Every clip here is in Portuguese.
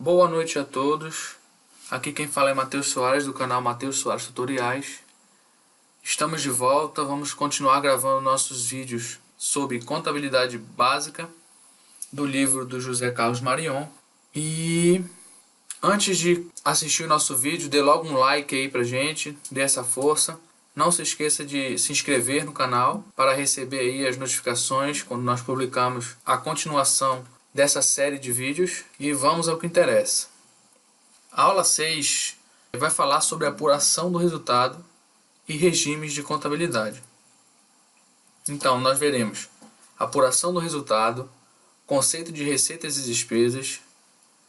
Boa noite a todos. Aqui quem fala é Matheus Soares, do canal Matheus Soares Tutoriais. Estamos de volta, vamos continuar gravando nossos vídeos sobre contabilidade básica do livro do José Carlos Marion. E antes de assistir o nosso vídeo, dê logo um like aí pra gente, dê essa força. Não se esqueça de se inscrever no canal para receber aí as notificações quando nós publicamos a continuação dessa série de vídeos. E vamos ao que interessa. A aula 6 vai falar sobre apuração do resultado e regimes de contabilidade. Então, nós veremos apuração do resultado, conceito de receitas e despesas,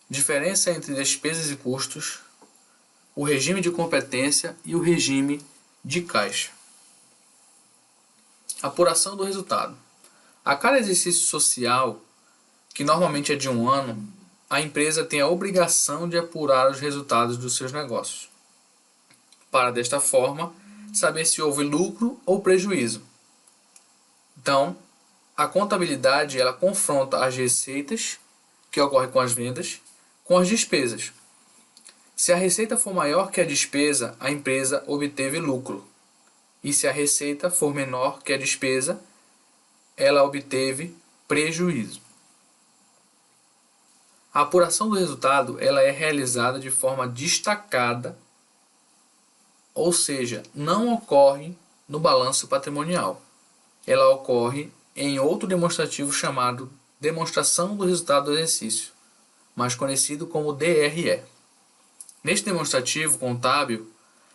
diferença entre despesas e custos, o regime de competência e o regime de caixa. Apuração do resultado. A cada exercício social, que normalmente é de um ano, a empresa tem a obrigação de apurar os resultados dos seus negócios, para desta forma saber se houve lucro ou prejuízo. Então, a contabilidade ela confronta as receitas, que ocorrem com as vendas, com as despesas. Se a receita for maior que a despesa, a empresa obteve lucro. E se a receita for menor que a despesa, ela obteve prejuízo. A apuração do resultado ela é realizada de forma destacada, ou seja, não ocorre no balanço patrimonial. Ela ocorre em outro demonstrativo chamado Demonstração do Resultado do Exercício, mais conhecido como DRE. Neste demonstrativo contábil,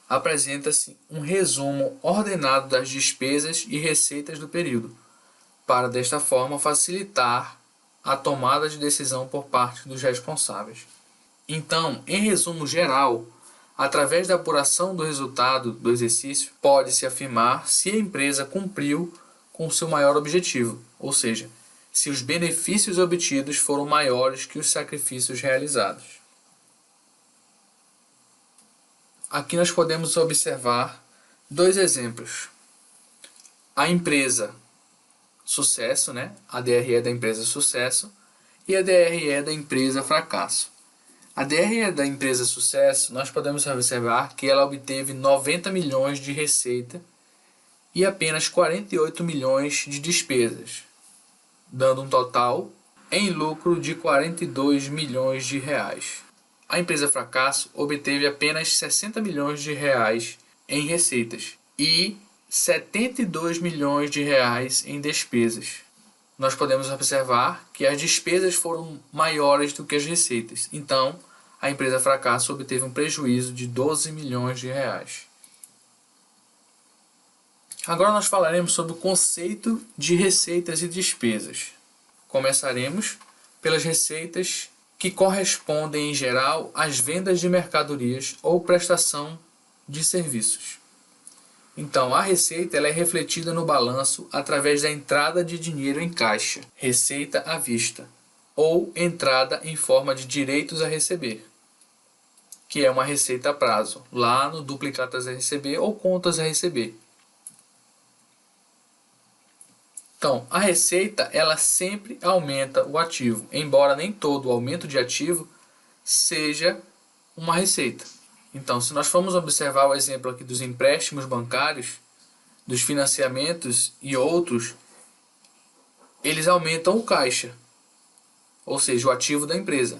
apresenta-se um resumo ordenado das despesas e receitas do período, para desta forma facilitar a tomada de decisão por parte dos responsáveis. Então, em resumo geral, através da apuração do resultado do exercício, pode-se afirmar se a empresa cumpriu com seu maior objetivo, ou seja, se os benefícios obtidos foram maiores que os sacrifícios realizados. Aqui nós podemos observar dois exemplos. A empresa sucesso, a DRE da empresa sucesso e a DRE da empresa fracasso. A DRE da empresa sucesso, nós podemos observar que ela obteve 90 milhões de receita e apenas 48 milhões de despesas, dando um total em lucro de 42 milhões de reais. A empresa fracasso obteve apenas 60 milhões de reais em receitas e 72 milhões de reais em despesas. Nós podemos observar que as despesas foram maiores do que as receitas. Então, a empresa fracasso obteve um prejuízo de 12 milhões de reais. Agora nós falaremos sobre o conceito de receitas e despesas. Começaremos pelas receitas que correspondem, em geral, às vendas de mercadorias ou prestação de serviços. Então, a receita ela é refletida no balanço através da entrada de dinheiro em caixa, receita à vista, ou entrada em forma de direitos a receber, que é uma receita a prazo, lá no duplicatas a receber ou contas a receber. Então, a receita ela sempre aumenta o ativo, embora nem todo aumento de ativo seja uma receita. Então, se nós formos observar o exemplo aqui dos empréstimos bancários, dos financiamentos e outros, eles aumentam o caixa, ou seja, o ativo da empresa,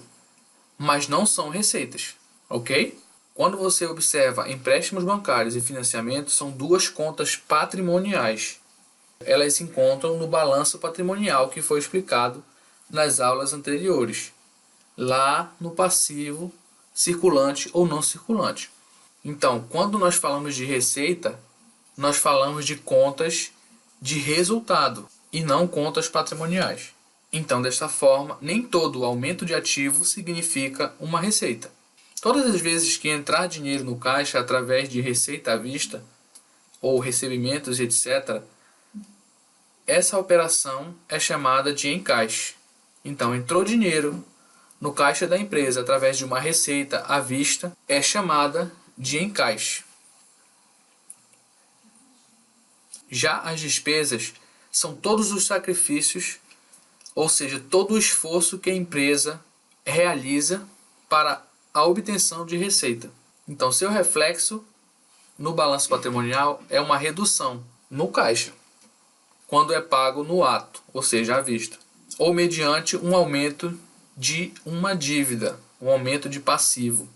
mas não são receitas, ok? Quando você observa empréstimos bancários e financiamentos, são duas contas patrimoniais. Elas se encontram no balanço patrimonial que foi explicado nas aulas anteriores, lá no passivo circulante ou não circulante. Então, quando nós falamos de receita, nós falamos de contas de resultado e não contas patrimoniais. Então, desta forma, nem todo aumento de ativo significa uma receita. Todas as vezes que entrar dinheiro no caixa através de receita à vista, ou recebimentos, etc., essa operação é chamada de encaixe. Então, entrou dinheiro no caixa da empresa através de uma receita à vista, é chamada de encaixe. Já as despesas são todos os sacrifícios, ou seja, todo o esforço que a empresa realiza para a obtenção de receita. Então, seu reflexo no balanço patrimonial é uma redução no caixa, quando é pago no ato, ou seja, à vista, ou mediante um aumento de uma dívida, um aumento de passivo,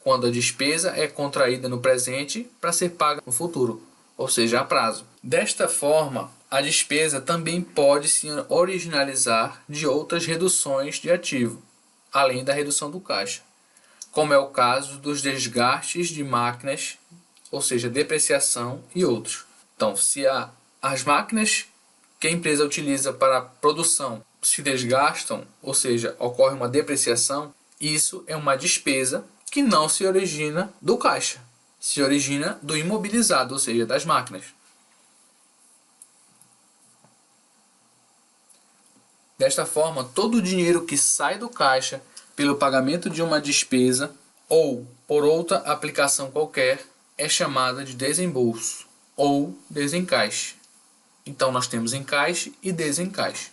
quando a despesa é contraída no presente para ser paga no futuro, ou seja, a prazo. Desta forma, a despesa também pode se originalizar de outras reduções de ativo, além da redução do caixa, como é o caso dos desgastes de máquinas, ou seja, depreciação e outros. Então, se as máquinas que a empresa utiliza para a produção se desgastam, ou seja, ocorre uma depreciação, isso é uma despesa que não se origina do caixa, se origina do imobilizado, ou seja, das máquinas. Desta forma, todo o dinheiro que sai do caixa pelo pagamento de uma despesa ou por outra aplicação qualquer é chamada de desembolso ou desencaixe. Então, nós temos encaixe e desencaixe.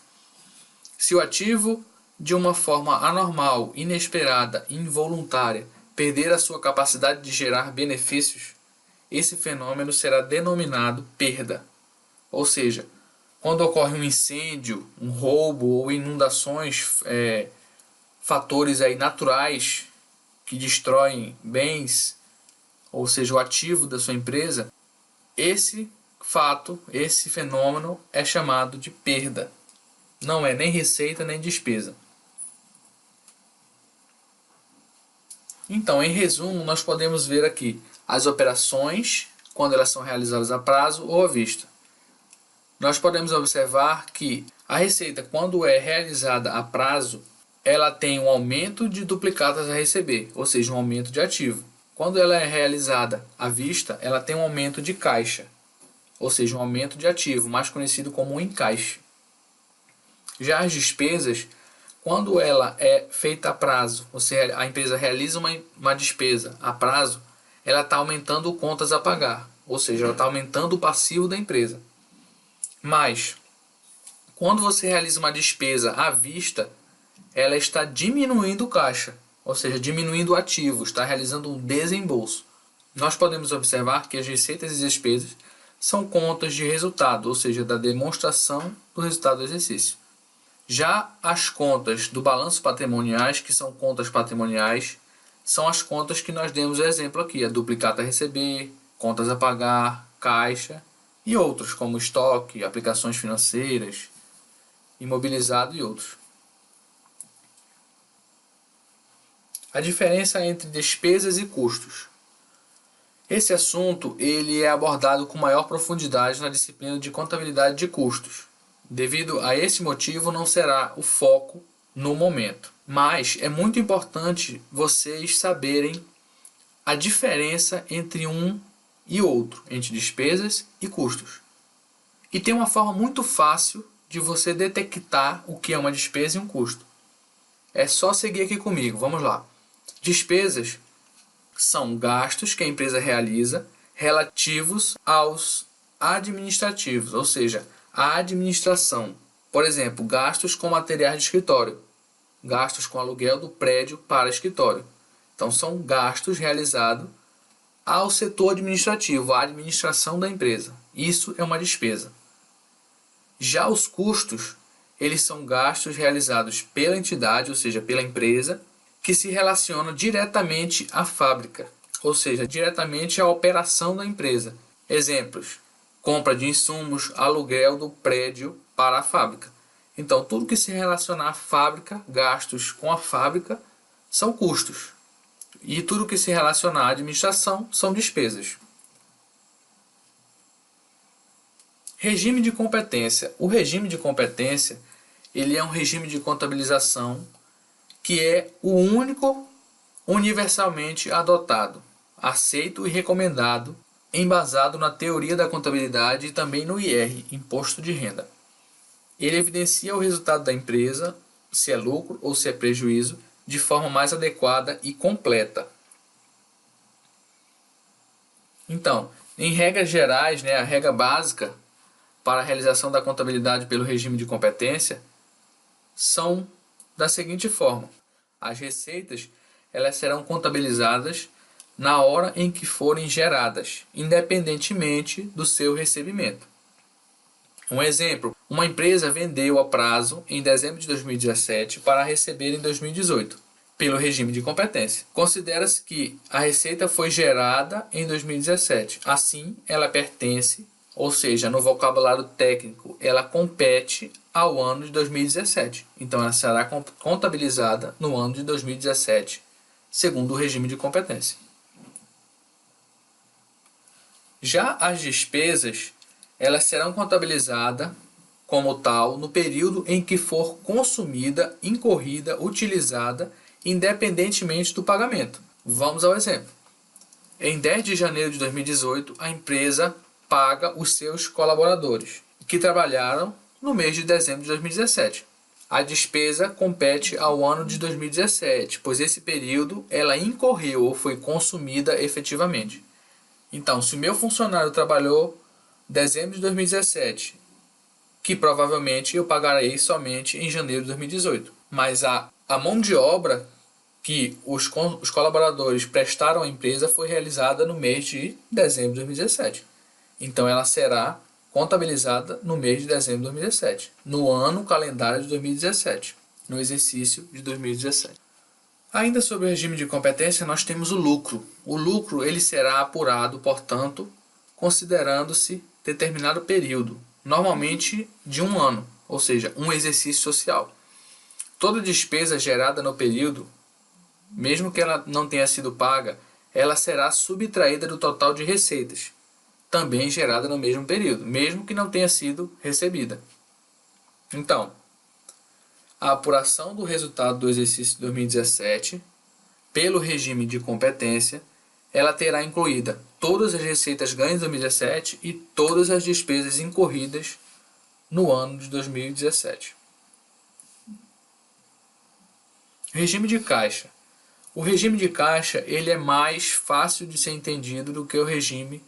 Se o ativo, de uma forma anormal, inesperada e involuntária, perder a sua capacidade de gerar benefícios, esse fenômeno será denominado perda. Ou seja, quando ocorre um incêndio, um roubo ou inundações, fatores aí naturais que destroem bens, ou seja, o ativo da sua empresa, esse fato, esse fenômeno é chamado de perda. Não é nem receita nem despesa. Então, em resumo, nós podemos ver aqui as operações, quando elas são realizadas a prazo ou à vista. Nós podemos observar que a receita, quando é realizada a prazo, ela tem um aumento de duplicatas a receber, ou seja, um aumento de ativo. Quando ela é realizada à vista, ela tem um aumento de caixa, ou seja, um aumento de ativo, mais conhecido como um encaixe. Já as despesas, quando ela é feita a prazo, ou seja, a empresa realiza uma despesa a prazo, ela está aumentando contas a pagar, ou seja, ela está aumentando o passivo da empresa. Mas, quando você realiza uma despesa à vista, ela está diminuindo o caixa, ou seja, diminuindo o ativo, está realizando um desembolso. Nós podemos observar que as receitas e despesas são contas de resultado, ou seja, da demonstração do resultado do exercício. Já as contas do balanço patrimoniais, que são contas patrimoniais, são as contas que nós demos o exemplo aqui, a duplicata a receber, contas a pagar, caixa e outros, como estoque, aplicações financeiras, imobilizado e outros. A diferença entre despesas e custos. Esse assunto ele é abordado com maior profundidade na disciplina de contabilidade de custos. Devido a esse motivo, não será o foco no momento. Mas é muito importante vocês saberem a diferença entre um e outro, entre despesas e custos. E tem uma forma muito fácil de você detectar o que é uma despesa e um custo. É só seguir aqui comigo, vamos lá. Despesas são gastos que a empresa realiza relativos aos administrativos, ou seja, a administração. Por exemplo, gastos com materiais de escritório, gastos com aluguel do prédio para escritório. Então, são gastos realizados ao setor administrativo, à administração da empresa. Isso é uma despesa. Já os custos, eles são gastos realizados pela entidade, ou seja, pela empresa, que se relaciona diretamente à fábrica, ou seja, diretamente à operação da empresa. Exemplos: compra de insumos, aluguel do prédio para a fábrica. Então, tudo que se relacionar à fábrica, gastos com a fábrica, são custos. E tudo que se relacionar à administração são despesas. Regime de competência. O regime de competência ele é um regime de contabilização que é o único universalmente adotado, aceito e recomendado, embasado na teoria da contabilidade e também no IR, Imposto de Renda. Ele evidencia o resultado da empresa, se é lucro ou se é prejuízo, de forma mais adequada e completa. Então, em regras gerais, a regra básica para a realização da contabilidade pelo regime de competência são da seguinte forma: as receitas elas serão contabilizadas na hora em que forem geradas, independentemente do seu recebimento. Um exemplo, uma empresa vendeu a prazo em dezembro de 2017 para receber em 2018, pelo regime de competência. Considera-se que a receita foi gerada em 2017, assim ela pertence, ou seja, no vocabulário técnico, ela compete ao ano de 2017. Então ela será contabilizada no ano de 2017, segundo o regime de competência. Já as despesas, elas serão contabilizadas como tal no período em que for consumida, incorrida, utilizada, independentemente do pagamento. Vamos ao exemplo. Em 10 de janeiro de 2018, a empresa paga os seus colaboradores que trabalharam no mês de dezembro de 2017. A despesa compete ao ano de 2017, pois esse período ela incorreu ou foi consumida efetivamente. Então, se o meu funcionário trabalhou dezembro de 2017, que provavelmente eu pagarei somente em janeiro de 2018. Mas a mão de obra que os colaboradores prestaram à empresa foi realizada no mês de dezembro de 2017. Então ela será contabilizada no mês de dezembro de 2017, no ano calendário de 2017, no exercício de 2017. Ainda sobre o regime de competência, nós temos o lucro. O lucro ele será apurado, portanto, considerando-se determinado período, normalmente de um ano, ou seja, um exercício social. Toda despesa gerada no período, mesmo que ela não tenha sido paga, ela será subtraída do total de receitas, também gerada no mesmo período, mesmo que não tenha sido recebida. Então, a apuração do resultado do exercício de 2017, pelo regime de competência, ela terá incluída todas as receitas ganhas em 2017 e todas as despesas incorridas no ano de 2017. Regime de caixa. O regime de caixa ele é mais fácil de ser entendido do que o regime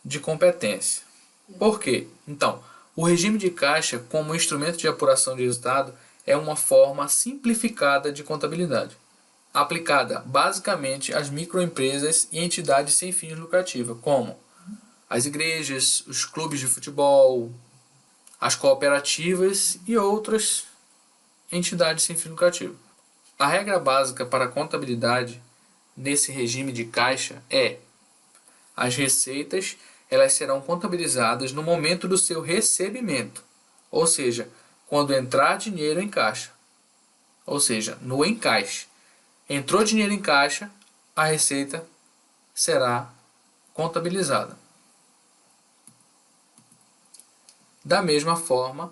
de competência. Por quê? Então, o regime de caixa, como instrumento de apuração de resultado, é uma forma simplificada de contabilidade, aplicada basicamente às microempresas e entidades sem fins lucrativos, como as igrejas, os clubes de futebol, as cooperativas e outras entidades sem fins lucrativos. A regra básica para a contabilidade nesse regime de caixa é: as receitas elas serão contabilizadas no momento do seu recebimento, ou seja, quando entrar dinheiro em caixa, ou seja, no encaixe. Entrou dinheiro em caixa, a receita será contabilizada. Da mesma forma,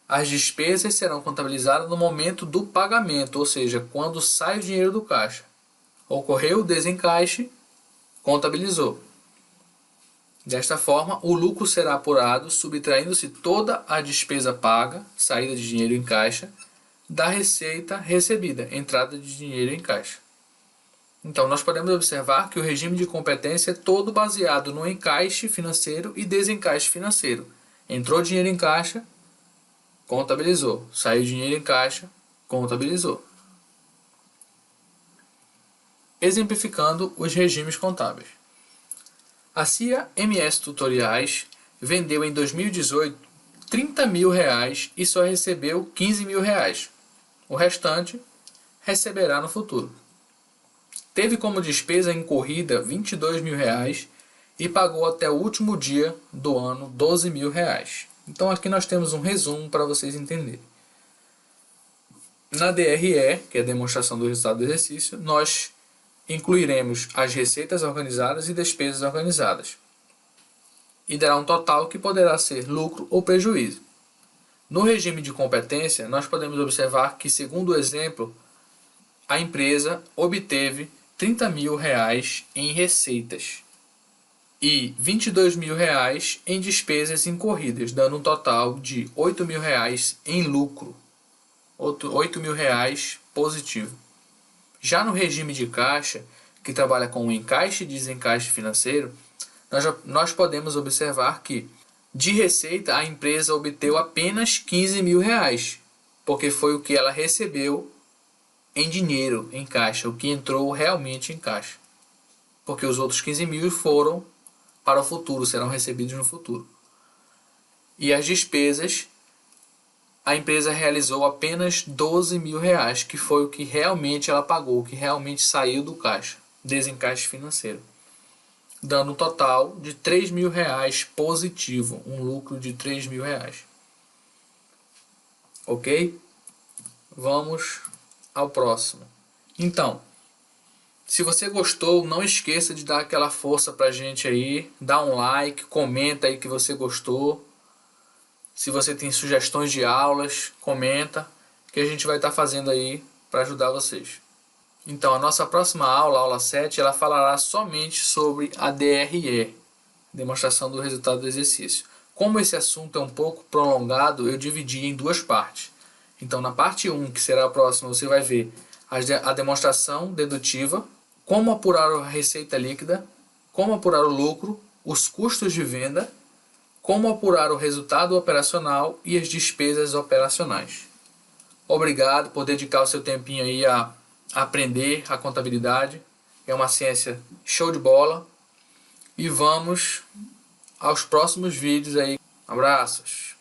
as despesas serão contabilizadas no momento do pagamento, ou seja, quando sai o dinheiro do caixa. Ocorreu o desencaixe, contabilizou. Desta forma, o lucro será apurado subtraindo-se toda a despesa paga, saída de dinheiro em caixa, da receita recebida, entrada de dinheiro em caixa. Então, nós podemos observar que o regime de competência é todo baseado no encaixe financeiro e desencaixe financeiro. Entrou dinheiro em caixa, contabilizou. Saiu dinheiro em caixa, contabilizou. Exemplificando os regimes contábeis. A CIA MS Tutoriais vendeu em 2018 R$ 30 mil e só recebeu R$ 15 mil. O restante receberá no futuro. Teve como despesa incorrida R$ 22 mil e pagou até o último dia do ano R$ 12 mil. Então aqui nós temos um resumo para vocês entenderem. Na DRE, que é a demonstração do resultado do exercício, nós incluiremos as receitas organizadas e despesas organizadas. E dará um total que poderá ser lucro ou prejuízo. No regime de competência, nós podemos observar que, segundo o exemplo, a empresa obteve R$ 30 mil em receitas e R$ 22 mil em despesas incorridas, dando um total de R$ 8 mil em lucro, R$ 8 mil positivo. Já no regime de caixa, que trabalha com o encaixe e desencaixe financeiro, nós podemos observar que, de receita, a empresa obteve apenas R$ 15 mil, porque foi o que ela recebeu em dinheiro, em caixa, o que entrou realmente em caixa. Porque os outros 15 mil foram para o futuro, serão recebidos no futuro. E as despesas, a empresa realizou apenas 12 mil reais, que foi o que realmente ela pagou, o que realmente saiu do caixa, desencaixe financeiro. Dando um total de 3 mil reais positivo, um lucro de 3 mil reais. Ok? Vamos ao próximo. Então, se você gostou, não esqueça de dar aquela força pra gente aí, dá um like, comenta aí que você gostou. Se você tem sugestões de aulas, comenta, que a gente vai estar fazendo aí para ajudar vocês. Então, a nossa próxima aula, a aula 7, ela falará somente sobre a DRE, demonstração do resultado do exercício. Como esse assunto é um pouco prolongado, eu dividi em duas partes. Então, na parte 1, que será a próxima, você vai ver a demonstração dedutiva, como apurar a receita líquida, como apurar o lucro, os custos de venda, como apurar o resultado operacional e as despesas operacionais. Obrigado por dedicar o seu tempinho aí a aprender a contabilidade. É uma ciência show de bola. E vamos aos próximos vídeos aí. Abraços!